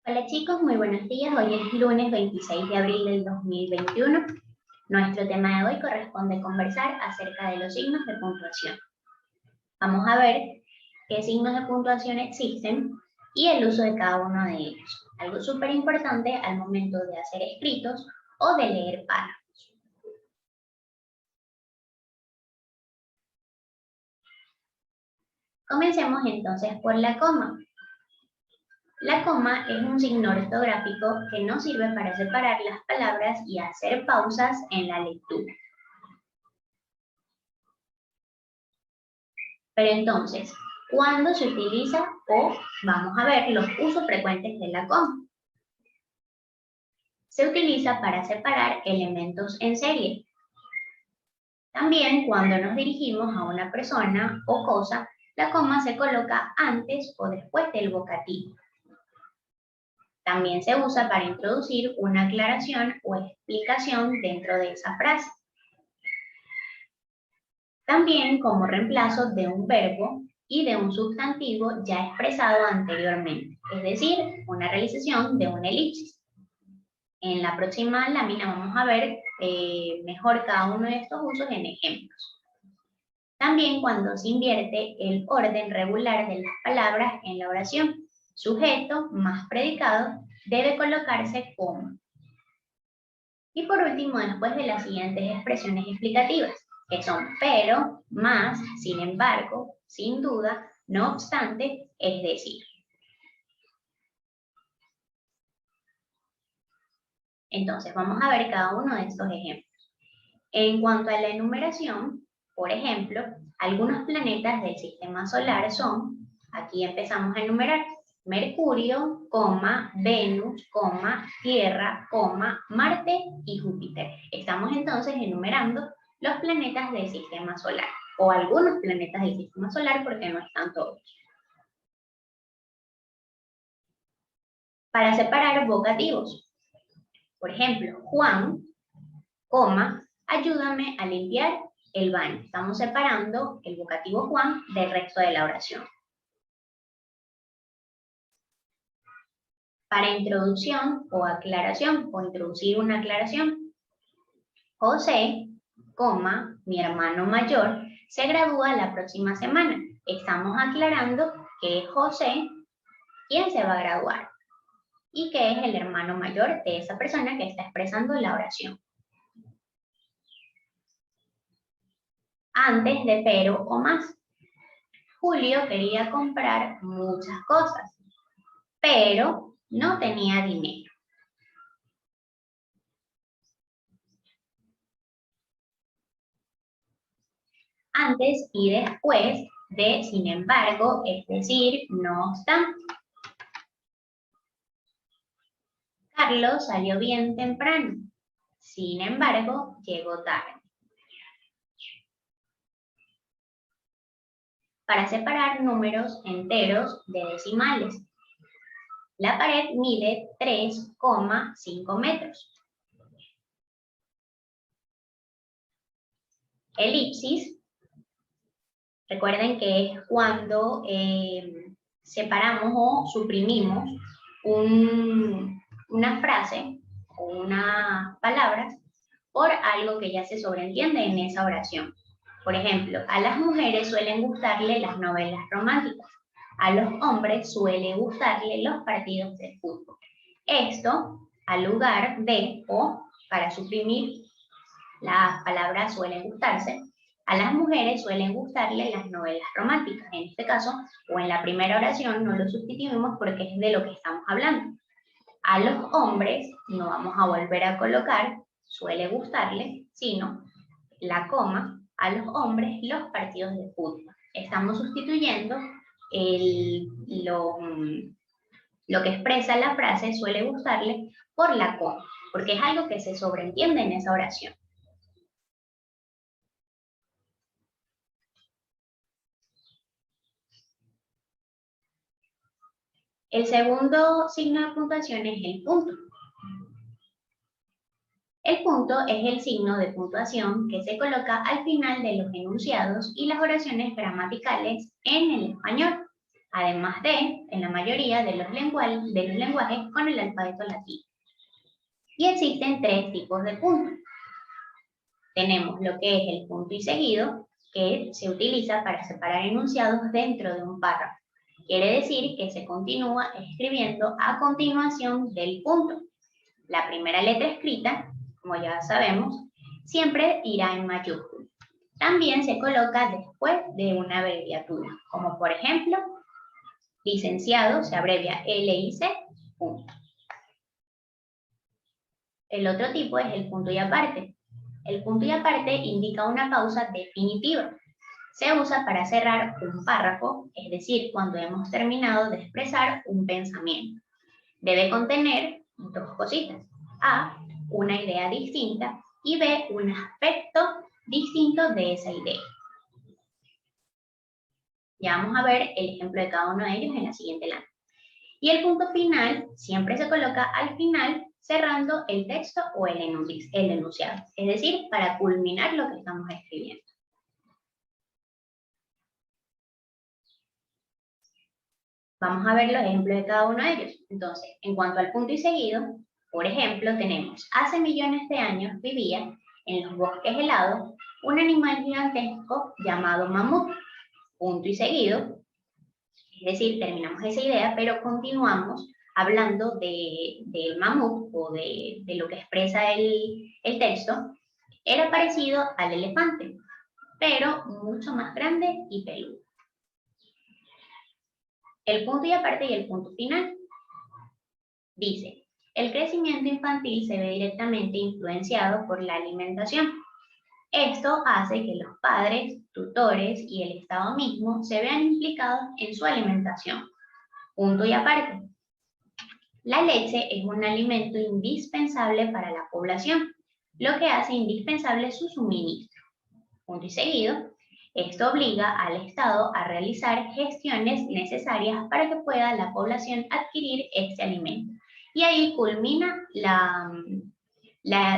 Hola chicos, muy buenos días. Hoy es lunes 26 de abril del 2021. Nuestro tema de hoy corresponde conversar acerca de los signos de puntuación. Vamos a ver qué signos de puntuación existen y el uso de cada uno de ellos. Algo súper importante al momento de hacer escritos o de leer párrafos. Comencemos entonces por la coma. La coma es un signo ortográfico que nos sirve para separar las palabras y hacer pausas en la lectura. Pero entonces, ¿cuándo se utiliza? O vamos a ver los usos frecuentes de la coma. Se utiliza para separar elementos en serie. También cuando nos dirigimos a una persona o cosa, la coma se coloca antes o después del vocativo. También se usa para introducir una aclaración o explicación dentro de esa frase. También como reemplazo de un verbo y de un sustantivo ya expresado anteriormente, es decir, una realización de una elipsis. En la próxima lámina vamos a ver mejor cada uno de estos usos en ejemplos. También cuando se invierte el orden regular de las palabras en la oración, sujeto más predicado, debe colocarse coma. Y por último, después de las siguientes expresiones explicativas, que son pero, más, sin embargo, sin duda, no obstante, es decir. Entonces, vamos a ver cada uno de estos ejemplos. En cuanto a la enumeración, por ejemplo, algunos planetas del sistema solar son, aquí empezamos a enumerar, Mercurio, Venus, Tierra, Marte y Júpiter. Estamos entonces enumerando los planetas del sistema solar, o algunos planetas del sistema solar porque no están todos. Para separar vocativos, por ejemplo, Juan, ayúdame a limpiar el baño. Estamos separando el vocativo Juan del resto de la oración. Para introducción o aclaración, o introducir una aclaración, José, mi hermano mayor, se gradúa la próxima semana. Estamos aclarando que es José quien se va a graduar y que es el hermano mayor de esa persona que está expresando la oración. Antes de pero o más. Julio quería comprar muchas cosas, pero no tenía dinero. Antes y después de sin embargo, es decir, no obstante. Carlos salió bien temprano, sin embargo, llegó tarde. Para separar números enteros de decimales. La pared mide 3,5 metros. Elipsis. Recuerden que es cuando separamos o suprimimos una frase o unas palabras por algo que ya se sobreentiende en esa oración. Por ejemplo, a las mujeres suelen gustarle las novelas románticas. A los hombres suele gustarle los partidos de fútbol. Esto al lugar de o para suprimir las palabras suelen gustarse. A las mujeres suelen gustarle las novelas románticas. En este caso, o en la primera oración, no lo sustituimos porque es de lo que estamos hablando. A los hombres no vamos a volver a colocar suele gustarle, sino la coma, a los hombres los partidos de fútbol. Estamos sustituyendo lo que expresa la frase suele gustarle por la coma, porque es algo que se sobreentiende en esa oración. El segundo signo de puntuación es el punto. El punto es el signo de puntuación que se coloca al final de los enunciados y las oraciones gramaticales en el español. además de, en la mayoría de los lenguajes con el alfabeto latino. Y existen tres tipos de puntos. Tenemos lo que es el punto y seguido, que se utiliza para separar enunciados dentro de un párrafo. Quiere decir que se continúa escribiendo a continuación del punto. La primera letra escrita, como ya sabemos, siempre irá en mayúscula. También se coloca después de una abreviatura, como por ejemplo, licenciado se abrevia LIC, punto. El otro tipo es el punto y aparte. El punto y aparte indica una pausa definitiva. Se usa para cerrar un párrafo, es decir, cuando hemos terminado de expresar un pensamiento. Debe contener dos cositas. A, una idea distinta y B, un aspecto distinto de esa idea. Ya vamos a ver el ejemplo de cada uno de ellos en la siguiente lámina. Y el punto final siempre se coloca al final cerrando el texto o el enunciado, es decir, para culminar lo que estamos escribiendo. Vamos a ver los ejemplos de cada uno de ellos. Entonces, en cuanto al punto y seguido, por ejemplo, tenemos, hace millones de años vivía en los bosques helados un animal gigantesco llamado mamut. Punto y seguido, es decir, terminamos esa idea, pero continuamos hablando del mamut o de lo que expresa el texto. Era parecido al elefante, pero mucho más grande y peludo. El punto y aparte y el punto final dice, el crecimiento infantil se ve directamente influenciado por la alimentación. Esto hace que los padres, tutores y el Estado mismo se vean implicados en su alimentación. Punto y aparte. La leche es un alimento indispensable para la población, lo que hace indispensable su suministro. Punto y seguido. Esto obliga al Estado a realizar gestiones necesarias para que pueda la población adquirir este alimento. Y ahí culmina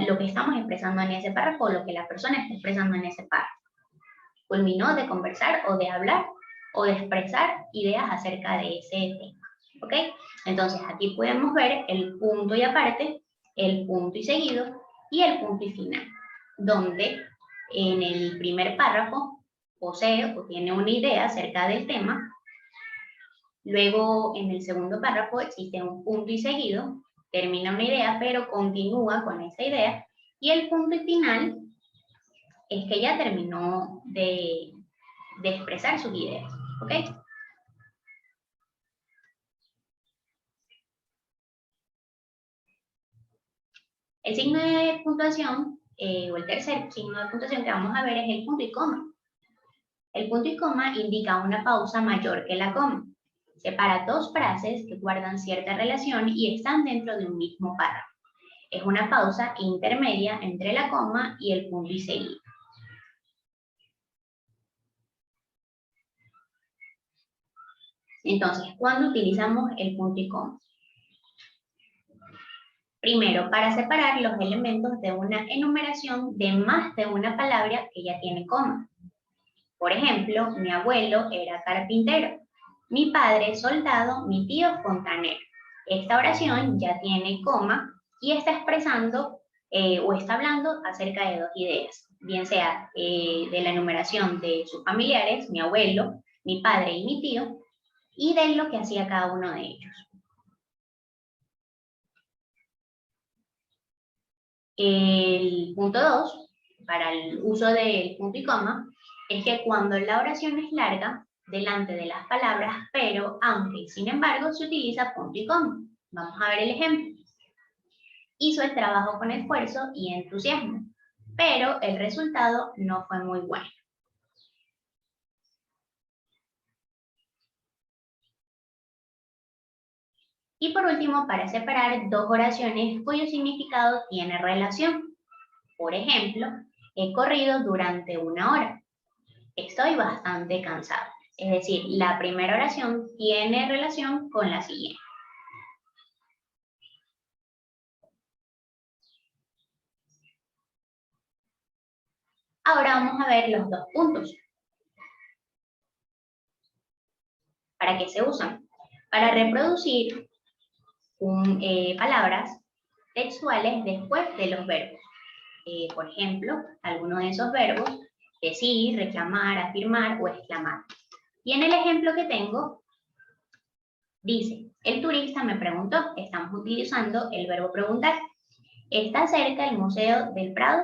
lo que estamos expresando en ese párrafo, lo que la persona está expresando en ese párrafo. Culminó de conversar o de hablar o de expresar ideas acerca de ese tema. ¿Ok? Entonces aquí podemos ver el punto y aparte, el punto y seguido y el punto y final, donde en el primer párrafo posee o tiene una idea acerca del tema. Luego, en el segundo párrafo existe un punto y seguido, termina una idea, pero continúa con esa idea. Y el punto y final es que ya terminó de expresar sus ideas. ¿Ok? El signo de puntuación, o el tercer signo de puntuación que vamos a ver es el punto y coma. El punto y coma indica una pausa mayor que la coma. Separa dos frases que guardan cierta relación y están dentro de un mismo párrafo. Es una pausa intermedia entre la coma y el punto y seguido. Entonces, ¿cuándo utilizamos el punto y coma? Primero, para separar los elementos de una enumeración de más de una palabra que ya tiene coma. Por ejemplo, mi abuelo era carpintero, mi padre soldado, mi tío fontanero. Esta oración ya tiene coma y está expresando o está hablando acerca de dos ideas, bien sea de la enumeración de sus familiares, mi abuelo, mi padre y mi tío, y de lo que hacía cada uno de ellos. El punto 2, para el uso del punto y coma, es que cuando la oración es larga, delante de las palabras, pero, aunque, sin embargo, se utiliza punto y coma. Vamos a ver el ejemplo. Hizo el trabajo con esfuerzo y entusiasmo, pero el resultado no fue muy bueno. Y por último, para separar dos oraciones cuyo significado tiene relación. Por ejemplo, he corrido durante 1 hora. Estoy bastante cansado. Es decir, la primera oración tiene relación con la siguiente. Ahora vamos a ver los dos puntos. ¿Para qué se usan? Para reproducir palabras textuales después de los verbos. Por ejemplo, algunos de esos verbos, decir, reclamar, afirmar o exclamar. Y en el ejemplo que tengo, dice, el turista me preguntó, estamos utilizando el verbo preguntar. ¿Está cerca el Museo del Prado?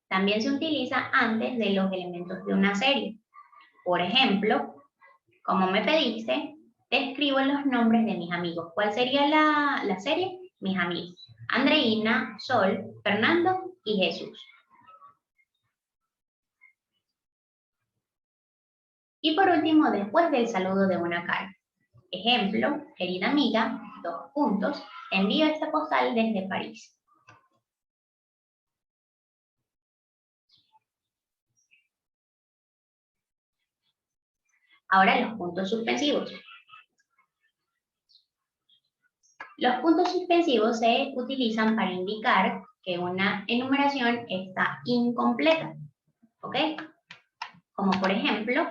También se utiliza antes de los elementos de una serie. Por ejemplo, como me pediste, te escribo los nombres de mis amigos. ¿Cuál sería la serie? Mis amigos. Andreina, Sol, Fernando y Jesús. Y por último, después del saludo de una carta. Ejemplo, querida amiga, 2 puntos, envío esta postal desde París. Ahora los puntos suspensivos. Los puntos suspensivos se utilizan para indicar que una enumeración está incompleta, ¿ok? Como por ejemplo,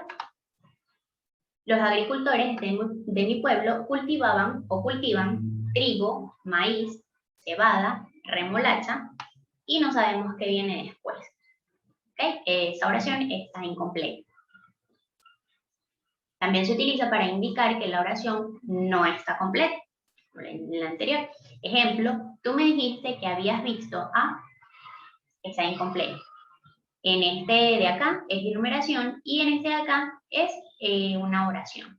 los agricultores de mi pueblo cultivaban o cultivan trigo, maíz, cebada, remolacha y no sabemos qué viene después. ¿Okay? Esa oración está incompleta. También se utiliza para indicar que la oración no está completa. En la anterior. Ejemplo, tú me dijiste que habías visto a, está incompleto. En este de acá es enumeración y en este de acá es una oración.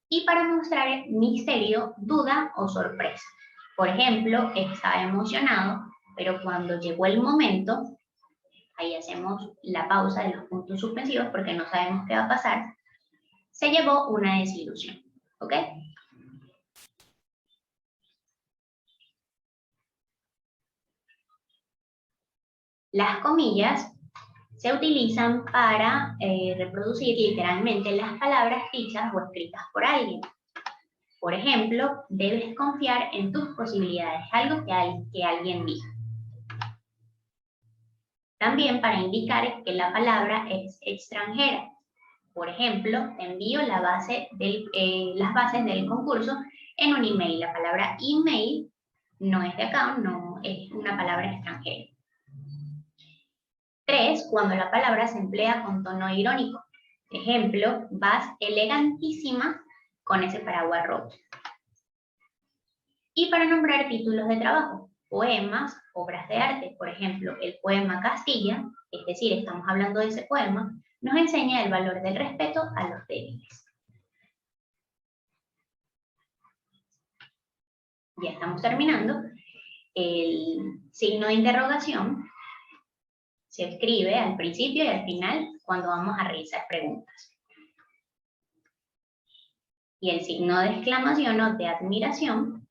Y para mostrar misterio, duda o sorpresa. Por ejemplo, estaba emocionado, pero cuando llegó el momento, ahí hacemos la pausa de los puntos suspensivos porque no sabemos qué va a pasar, se llevó una desilusión. ¿Ok? Las comillas se utilizan para reproducir literalmente las palabras dichas o escritas por alguien. Por ejemplo, debes confiar en tus posibilidades, algo que alguien dijo. También para indicar que la palabra es extranjera. Por ejemplo, te envío las bases del concurso en un email. La palabra email no es de acá, no es una palabra extranjera. 3, cuando la palabra se emplea con tono irónico. Ejemplo, vas elegantísima con ese paraguas rojo. Y para nombrar títulos de trabajo, poemas, obras de arte. Por ejemplo, el poema Castilla, es decir, estamos hablando de ese poema, nos enseña el valor del respeto a los débiles. Ya estamos terminando. El signo de interrogación se escribe al principio y al final cuando vamos a realizar preguntas. Y el signo de exclamación o de admiración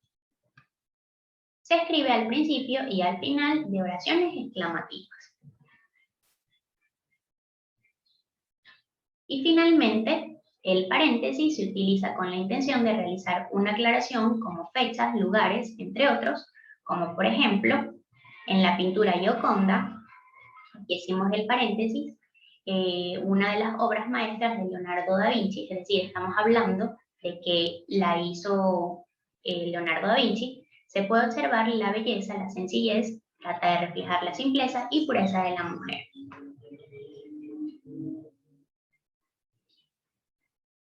se escribe al principio y al final de oraciones exclamativas. Y finalmente, el paréntesis se utiliza con la intención de realizar una aclaración como fechas, lugares, entre otros, como por ejemplo, en la pintura Gioconda, aquí hicimos el paréntesis, una de las obras maestras de Leonardo da Vinci, es decir, estamos hablando de que la hizo Leonardo da Vinci, se puede observar la belleza, la sencillez, trata de reflejar la simpleza y pureza de la mujer.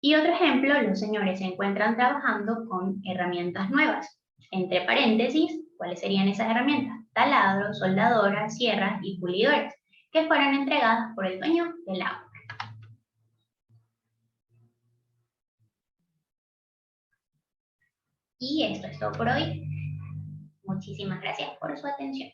Y otro ejemplo, los señores se encuentran trabajando con herramientas nuevas. Entre paréntesis, ¿cuáles serían esas herramientas? Taladros, soldadoras, sierras y pulidoras, que fueron entregadas por el dueño de la obra. Y esto es todo por hoy. Muchísimas gracias por su atención.